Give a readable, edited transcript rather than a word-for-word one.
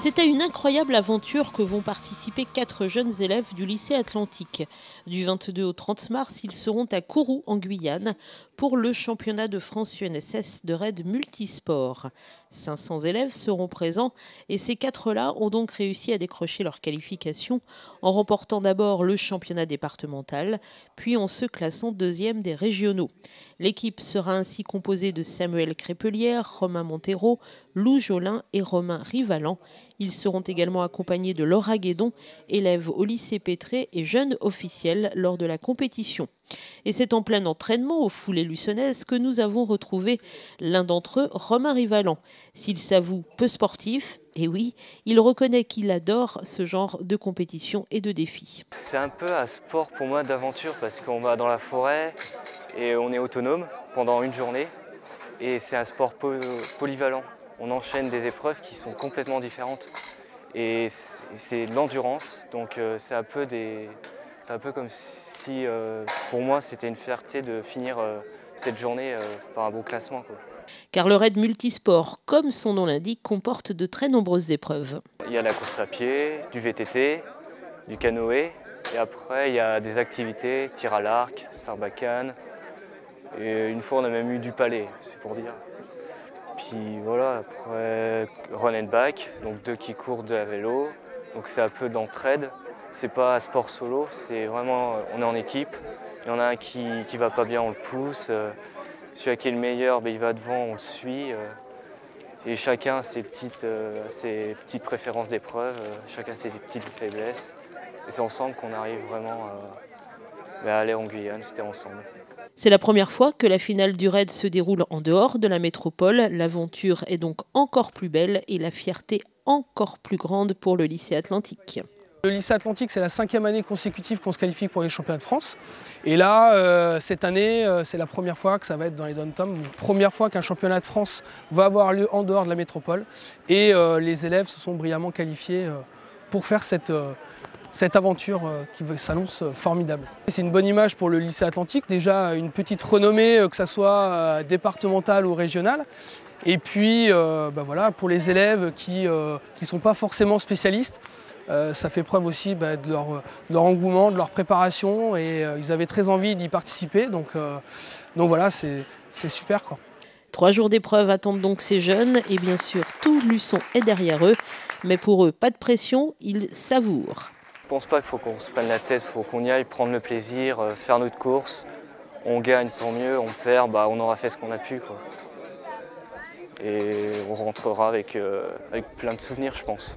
C'est à une incroyable aventure que vont participer 4 jeunes élèves du lycée Atlantique. Du 22 au 30 mars, ils seront à Kourou, en Guyane, pour le championnat de France UNSS de raid multisport. 500 élèves seront présents et ces 4-là ont donc réussi à décrocher leur qualification en remportant d'abord le championnat départemental, puis en se classant deuxième des régionaux. L'équipe sera ainsi composée de Samuel Crépelière, Romain Montero, Lou Jolin et Romain Rivalan. Ils seront également accompagnés de Laura Guédon, élève au lycée Pétré et jeune officielle lors de la compétition. Et c'est en plein entraînement au Foulées Luçonnaises que nous avons retrouvé l'un d'entre eux, Romain Rivalan. S'il s'avoue peu sportif, et oui, il reconnaît qu'il adore ce genre de compétition et de défis. C'est un peu un sport pour moi d'aventure parce qu'on va dans la forêt et on est autonome pendant une journée. Et c'est un sport polyvalent. On enchaîne des épreuves qui sont complètement différentes. Et c'est de l'endurance, donc c'est un peu comme si, pour moi, c'était une fierté de finir cette journée par un beau classement, quoi. Car le raid multisport, comme son nom l'indique, comporte de très nombreuses épreuves. Il y a la course à pied, du VTT, du canoë, et après il y a des activités, tir à l'arc, sarbacane, et une fois on a même eu du palais, c'est pour dire. Puis voilà, après run and back, donc 2 qui courent, 2 à vélo, donc c'est un peu d'entraide. C'est pas un sport solo, c'est vraiment, on est en équipe. Il y en a un qui va pas bien, on le pousse. Celui qui est le meilleur, il va devant, on le suit. Et chacun a ses petites préférences d'épreuve, chacun ses petites faiblesses. Et c'est ensemble qu'on arrive vraiment à aller en Guyane, c'était ensemble. C'est la première fois que la finale du raid se déroule en dehors de la métropole. L'aventure est donc encore plus belle et la fierté encore plus grande pour le lycée Atlantique. Le lycée Atlantique, c'est la 5e année consécutive qu'on se qualifie pour les championnats de France. Et là, cette année, c'est la première fois que ça va être dans les dom-toms, première fois qu'un championnat de France va avoir lieu en dehors de la métropole. Et les élèves se sont brillamment qualifiés pour faire cette aventure qui s'annonce formidable. C'est une bonne image pour le lycée Atlantique, déjà une petite renommée, que ce soit départementale ou régionale. Et puis voilà, pour les élèves qui ne sont pas forcément spécialistes, ça fait preuve aussi de leur engouement, de leur préparation, et ils avaient très envie d'y participer, donc voilà, c'est super, quoi. 3 jours d'épreuve attendent donc ces jeunes, et bien sûr tout Luçon est derrière eux, mais pour eux pas de pression, ils savourent. Je pense pas qu'il faut qu'on se prenne la tête, il faut qu'on y aille prendre le plaisir, faire notre course. On gagne, tant mieux, on perd, on aura fait ce qu'on a pu, quoi. Et on rentrera avec plein de souvenirs, je pense.